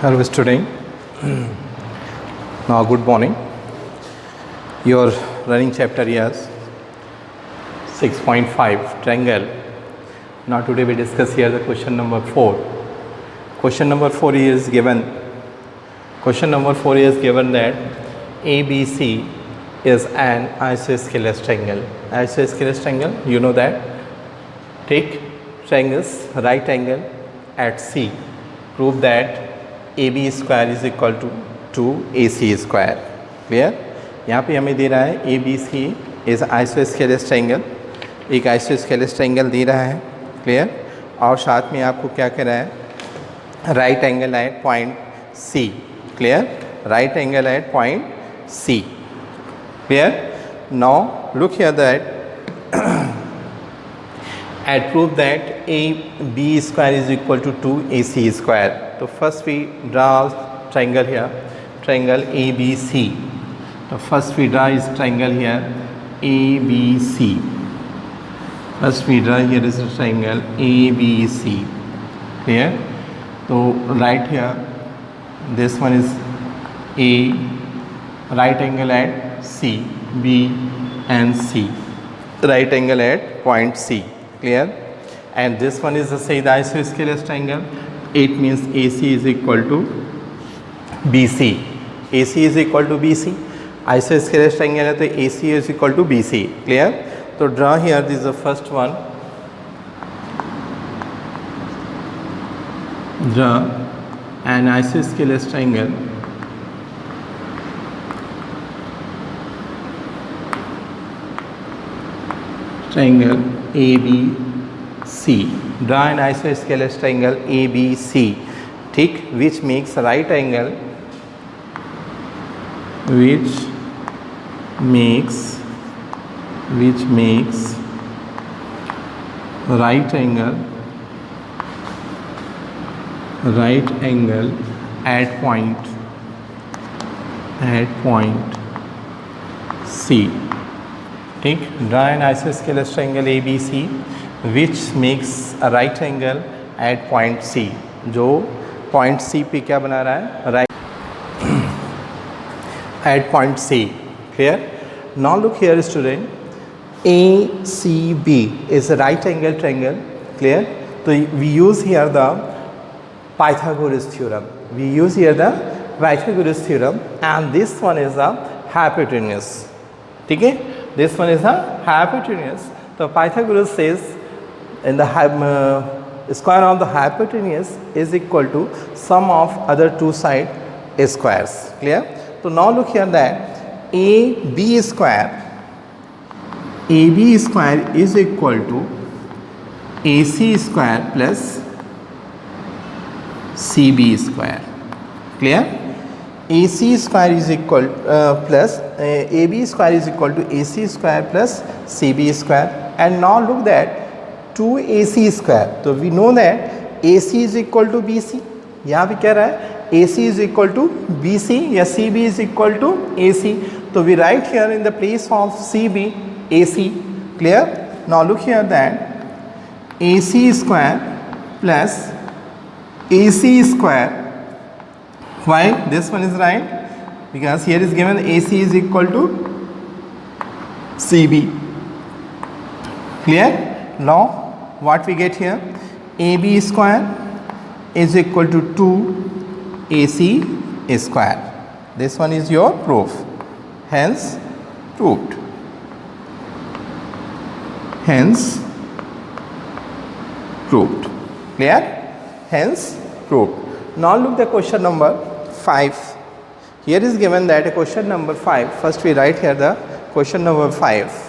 Hello student. Now good morning. Your running chapter is 6.5 triangle. Now today we discuss here the question number 4. Question number 4 is given. Question number 4 is given that ABC is an isosceles triangle. Isosceles triangle, you know that. Take triangles right angle at C. Prove that AB square is equal to 2AC square. Clear? यहाँ पे हमें दे रहा है ABC is isosceles triangle. एक isosceles triangle दे रहा है. Clear? और साथ में आपको क्या कह रहा है? Right angle at point C. Clear? Right angle at point C. Clear? Now look here that and prove that AB square is equal to 2AC square. So first we draw triangle here, triangle ABC. So first we draw is triangle here ABC. First we draw here is a triangle ABC. Clear? So right here, this one is A, right angle at C, B and C. Right angle at point C. Clear? And this one is say the isosceles triangle. It means AC is equal to BC. AC is equal to BC. Isosceles triangle है तो AC is equal to BC. Clear? So draw here. This is the first one. Draw an isosceles triangle. Triangle ABC. Draw an isosceles triangle ABC, ठीक, which makes right angle, which makes right angle at point C. ठीक, draw an isosceles triangle ABC which makes a right angle at point C. जो point C पे क्या बना रहा है? Right at point C. Clear? Now look here student. ACB is a right angle triangle. Clear? So we use here the Pythagoras theorem. And this one is a hypotenuse. ठीक है? This one is a hypotenuse. So Pythagoras says in the square of the hypotenuse is equal to sum of other two side squares. Clear? So now look here that AB square is equal to AC square plus CB square. Clear? AC square is equal plus AB square is equal to AC square plus CB square. And now look that 2AC square. So we know that AC is equal to BC. यहाँ भी क्या रहा है? AC is equal to BC या CB is equal to AC. So we write here in the place of CB AC. Clear? Now look here that AC square plus AC square. Why this one is right? Because here is given AC is equal to CB. Clear? Now what we get here? AB square is equal to 2AC square. This one is your proof. Hence proved. Clear? Hence proved. Now look the question number 5. Here is given that a question number 5. First we write here the question number 5.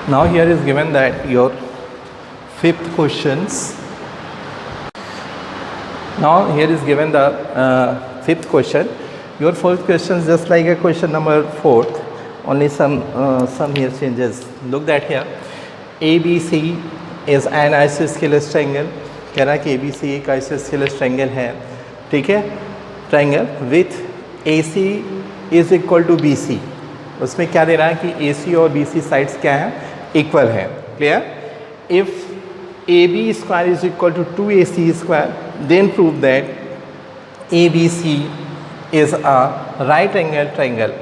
Now here is given that your fifth questions. Now here is given the fifth question. Your fourth question is just like a question number 4. Only some here changes. Look that here. ABC is an isosceles triangle. कह रहा है कि ABC एक isosceles triangle है, ठीक है, triangle with AC is equal to BC. उसमें क्या दे रहा है कि AC और BC साइड्स क्या हैं? इक्वल है. Clear? If AB square is equal to 2AC square, then prove that ABC is a right angle triangle.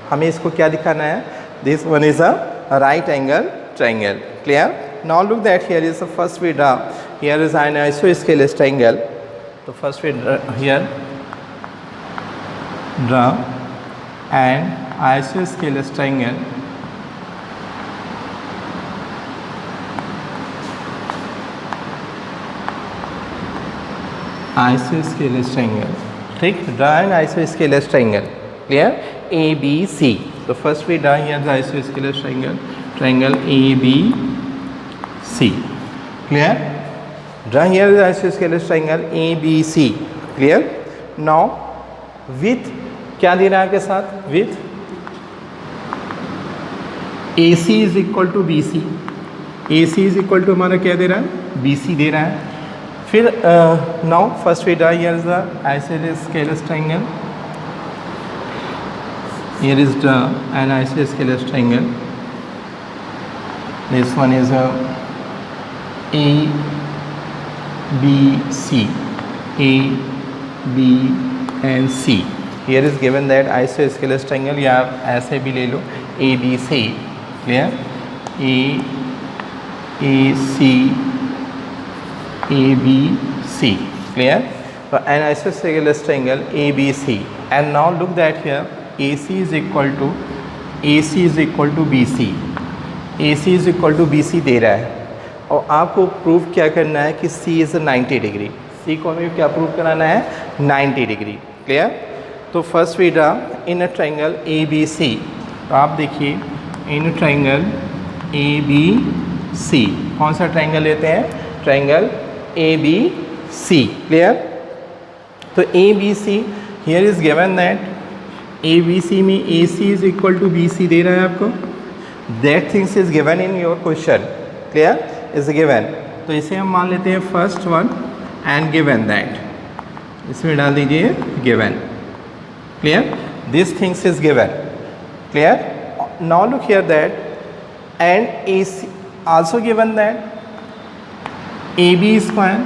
हमें इसको क्या दिखाना है? This one is a right angle triangle. Clear? Now look that here is the first we draw. Here is an isosceles triangle. So first we here draw an isosceles triangle. Isosceles triangle. ठीक, draw an isosceles triangle. Clear? ABC. So first we draw here the isosceles triangle. Triangle ABC. Clear? Draw here the isosceles triangle ABC. Clear? Now with क्या दे रहा है के साथ? With AC is equal to BC. AC is equal to हमारा क्या दे रहा है? BC दे रहा है. फिर now first we draw here is the isosceles triangle. Here is the an isosceles triangle. This one is a ABC, A, B and C. Here is given that isosceles triangle या आप ऐसे भी ले लो ABC. Clear? AC, ABC. Clear? So an isosceles triangle ABC. And now look that here AC is equal to BC. AC is equal to BC दे रहा है और आपको prove क्या करना है कि C is 90 डिग्री. C को हमें क्या प्रूव कराना है? 90 डिग्री. क्लियर? तो first we draw in a triangle ABC. तो आप देखिए इन ट्राइंगल ABC कौन सा ट्राइंगल लेते हैं? Triangle ABC. क्लियर? तो ABC here is given that ABC में AC is equal to BC दे रहा है आपको. That things is given in your question. Clear? Is given. तो इसे हम मान लेते हैं first one and given that. इसमें डाल दीजिए given. Clear? This things is given. Clear? Now look here that and AC also given that AB square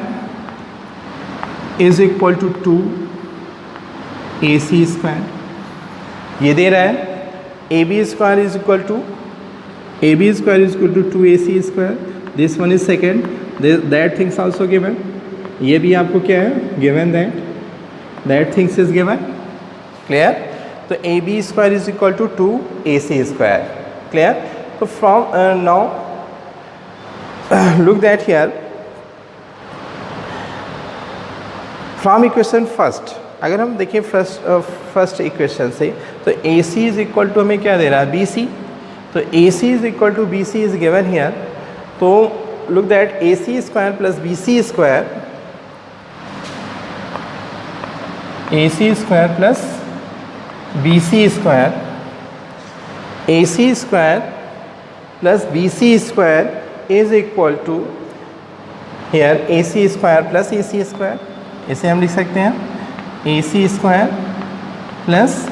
is equal to 2 AC square. ये दे रहा है AB square is equal to 2 AC square. This one is second. That things also given. ये भी आपको क्या है? Given that things is given. Clear? तो AB square is equal to 2 AC square. Clear? तो from now look that here from equation first. अगर हम देखें फर्स्ट इक्वेशन से तो AC इज इक्वल टू हमें क्या दे रहा है? BC. तो AC is equal to BC is given here. तो look that AC square plus BC square, AC square plus BC square, AC square plus BC square is equal to here AC square plus AC square. इसे हम लिख सकते हैं AC square plus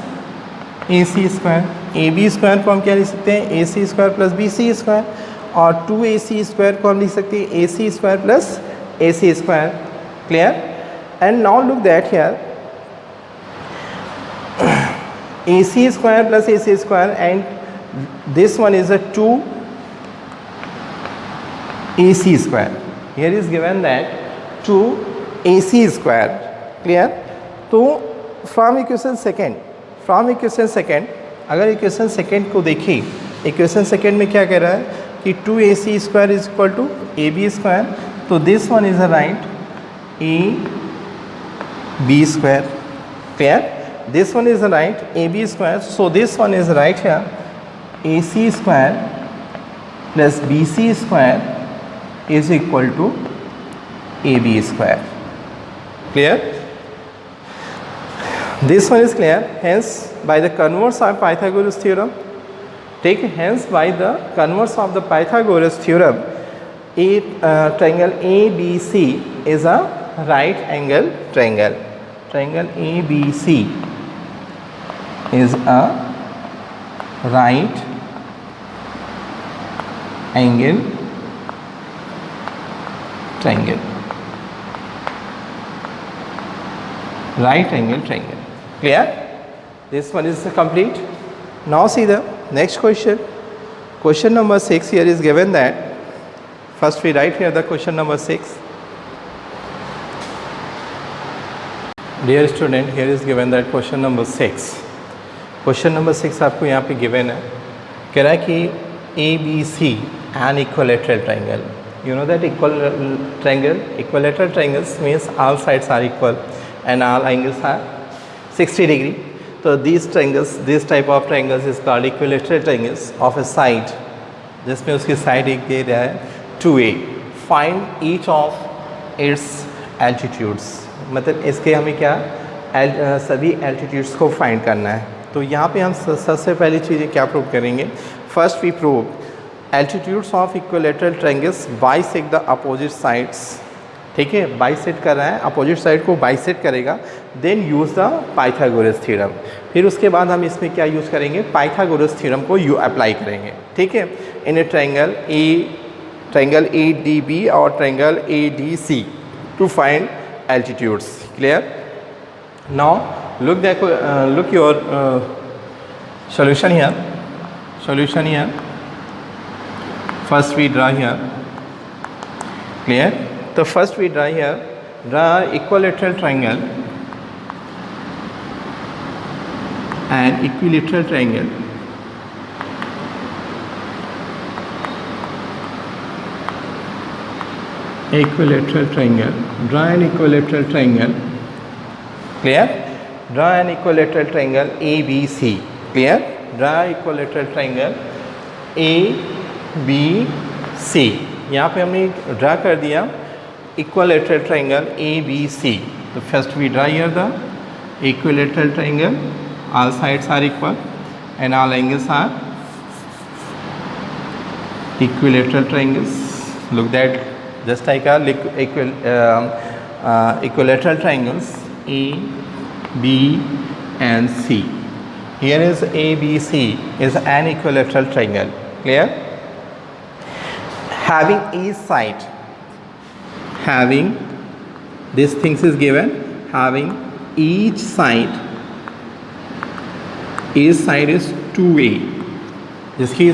AC square. AB square को हम क्या लिख सकते हैं? AC square plus BC square. और 2AC स्क्वायर को हम लिख सकते हैं AC square plus AC square. Clear? And now look that here AC square plus AC square and this one is a 2 AC square. Here is given that 2 AC square. Clear? तो from equation second अगर equation second को देखें, equation second में क्या कह रहा है कि 2AC square is equal to AB square. तो this one is a right AB square. Clear? This one is a right AB square. So this one is right here AC square plus BC square is equal to AB square. Clear? This one is clear. Hence, by the converse of Pythagoras theorem, hence by the converse of the Pythagoras theorem, triangle ABC is a right angle triangle. Triangle ABC is a right angle triangle, right angle triangle. Clear? This one is complete. Now see the next question. Question number 6 here is given that, first we write here the question number 6. Dear student, here is given that question number 6. Question number 6 आपको यहाँ पे given है, कह रहा है कि ABC an equilateral triangle. You know that equilateral triangles means all sides are equal and all angles are 60 degree. So these triangles, this type of triangles is called equilateral triangles of a side, जिसमें उसकी side एक दे रहा है 2A. Find each of its altitudes. मतलब इसके हमें क्या सभी altitudes को फाइंड करना है. तो यहाँ पे हम सबसे पहली चीज़ें क्या प्रूव करेंगे. First we prove altitudes of equilateral triangles bisect the opposite sides. ठीक है, बाइसेट कर रहा है, अपोजिट साइड को बाइसेट करेगा. Then use the Pythagoras theorem. फिर उसके बाद हम इसमें क्या यूज़ करेंगे, पाइथागोरस थ्योरम को अप्लाई करेंगे. ठीक है, in a triangle A D B और triangle A D C to find altitudes. Clear? Now look your solution here. First we draw here. Clear? So first we draw equilateral triangle and equilateral triangle. Draw an equilateral triangle. Clear? Draw an equilateral triangle ABC. Clear? Draw equilateral triangle ABC. यहाँ पे हमने draw कर दिया equilateral triangle ABC. तो first we draw here the equilateral triangle. All sides are equal and all angles are equilateral triangles. Look that just like a equilateral triangles A, B and C. Here is ABC is an equilateral triangle. Clear? Having each side, this things is given, having each side is 2A. जिसकी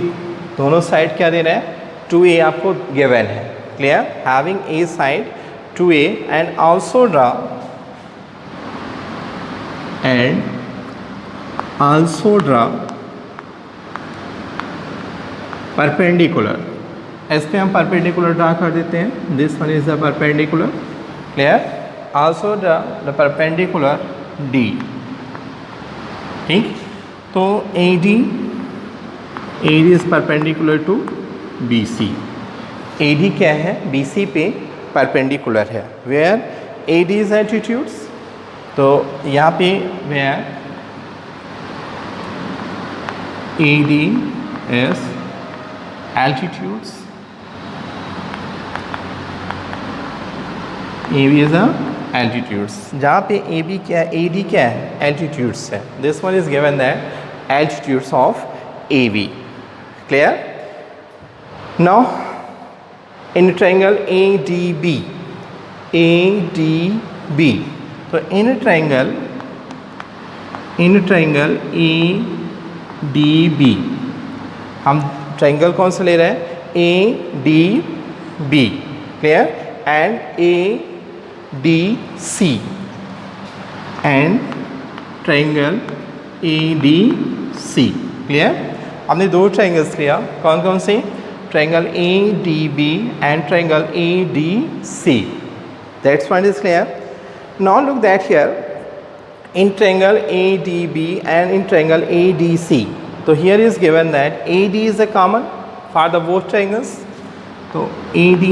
दोनों side क्या दे रहे हैं, 2A आपको given है. Clear? Having each side 2A and also draw perpendicular. इस पे हम परपेंडिकुलर ड्रा कर देते हैं. This one is the perpendicular. Clear? Also the perpendicular D. ठीक, तो AD is perpendicular to BC. AD क्या है, BC पे परपेंडिकुलर है. Where AD is altitudes. तो यहाँ पे where AD is altitudes. AB is the altitudes. जहाँ पे AB क्या है, AD क्या है, altitudes है. This one is given that altitudes of AB. Clear? Now in triangle ADB. तो in triangle ADB हम ट्राइंगल कौन सा ले रहे हैं, ADB. Clear? And ADC and triangle ADC. Clear? हमने दो ट्राइंगल्स लिया, कौन कौन से, triangle ADB and triangle ADC. That's point is clear. Now look that here in triangle ADB and in triangle ADC. So here is given that AD is a common for the both triangles. So AD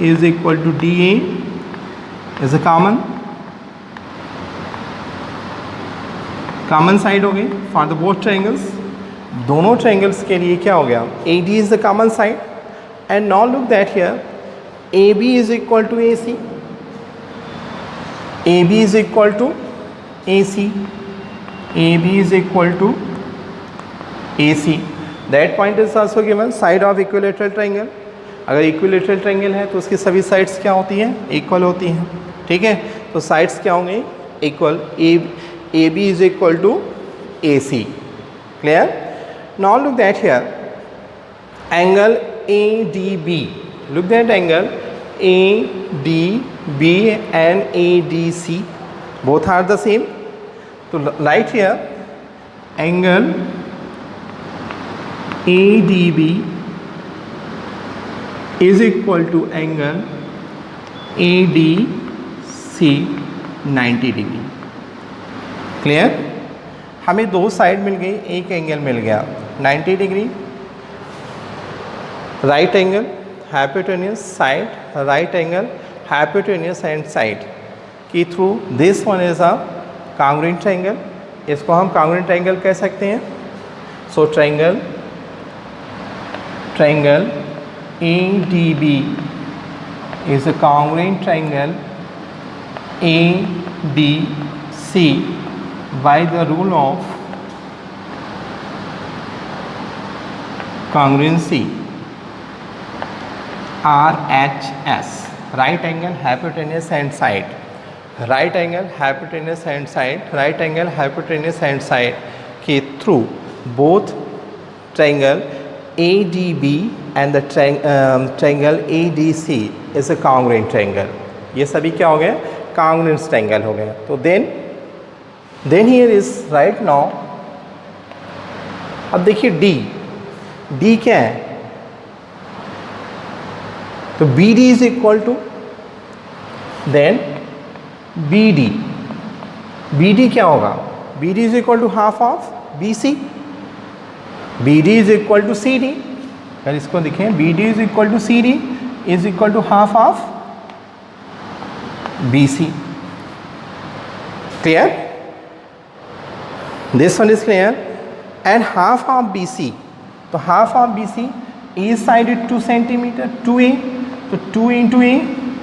is equal to DA is a common side हो गई for the both triangles. दोनों triangles के लिए क्या हो गया, AD is the common side. And now look that here AB is equal to AC. AB is equal to AC. AB is equal to AC. That point is also given, side of equilateral triangle. अगर equilateral triangle है तो उसकी सभी sides क्या होती हैं, equal होती हैं, ठीक है। तो साइड्स क्या होंगे, equal, A B is equal to A C, clear. Now look that here, angle A D B, look that angle A D B and A D C, both are the same. So right here, angle ADB is equal to angle ADC 90 degree, clear. हमें दो side मिल गई, एक angle मिल गया 90 degree, right angle hypotenuse side, right angle hypotenuse and side कि through this one is a congruent triangle, इसको हम congruent triangle कह सकते हैं। So triangle ADB is a congruent triangle ADC by the rule of congruency RHS, right angle hypotenuse and side, right angle hypotenuse and side, right angle hypotenuse and side के through both triangle ADB and the triangle ADC is a congruent triangle. ये सभी क्या हो गए, congruent triangle हो गए। तो then here is right now, अब देखिए D क्या है, तो BD is equal to then BD क्या होगा, BD is equal to half of BC, BD is equal to CD, अगर इसको देखें BD is equal to CD is equal to half of BC, clear, this one is clear, and half of BC, तो half of BC each side is 2 centimeter, 2A, तो 2 into A,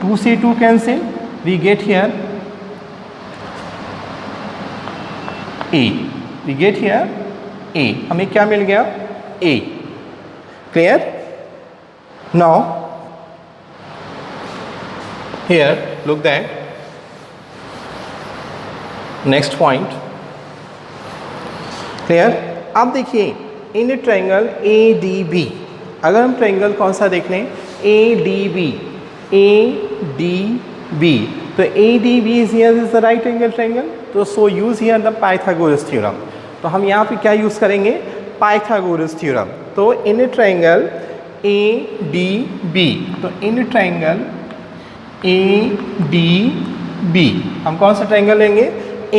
2 से 2 cancel, we get here A, we get here A, हमें क्या मिल गया, A, clear। Now here look that next point, clear। अब देखिए in triangle ADB, अगर हम triangle कौन सा देख लें, ADB, तो ADB is here is the right angle triangle, तो so use here the Pythagoras theorem, तो हम यहाँ पे क्या यूज़ करेंगे, पाइथागोरस थ्योरम। तो इन ट्रायंगल ADB, तो इन ट्रायंगल ADB हम कौन सा ट्रायंगल लेंगे,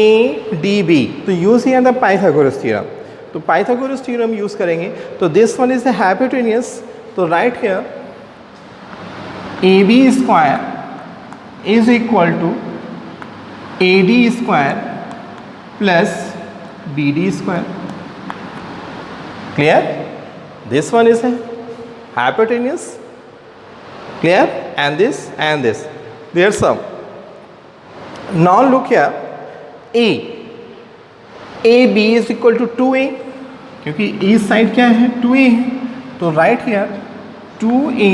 ADB, तो use here the Pythagoras theorem, तो पाइथागोरस थ्योरम यूज़ करेंगे। तो this one is the hypotenuse, तो right here AB square is equal to AD square plus BD square, clear, this one is a hypotenuse, clear, and this there's some. Now look here, AB is equal to 2A, क्योंकि इस side क्या है, 2A है, तो right here 2A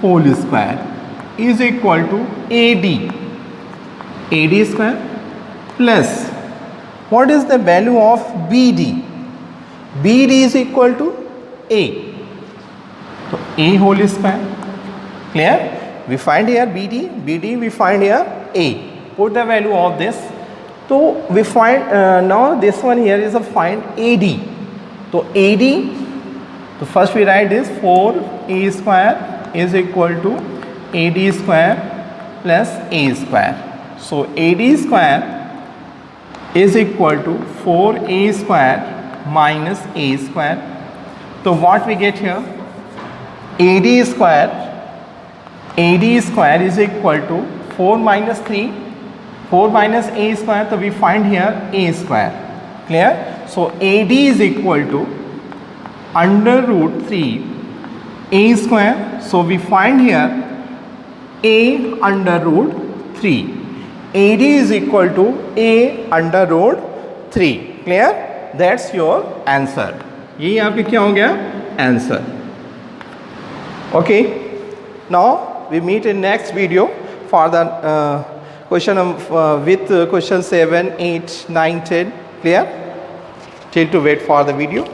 whole square is equal to AD square plus what is the value of BD, BD is equal to A, तो A whole square, clear, we find here BD, we find here A, put the value of this, so we find now this one here is a find AD, तो AD, तो first we write this 4A square is equal to AD square plus A square, so AD square is equal to 4A square minus A square, so what we get here, AD square is equal to 4 minus 3, 4 minus A square, so we find here A square, clear, so AD is equal to under root 3 A square, so we find here A under root 3, AD is equal to A under root 3, clear, that's your answer, यही आपके क्या हो गया answer, okay. Now we meet in next video for the question with question 7, 8, 9, 10. Clear? Till to wait for the video.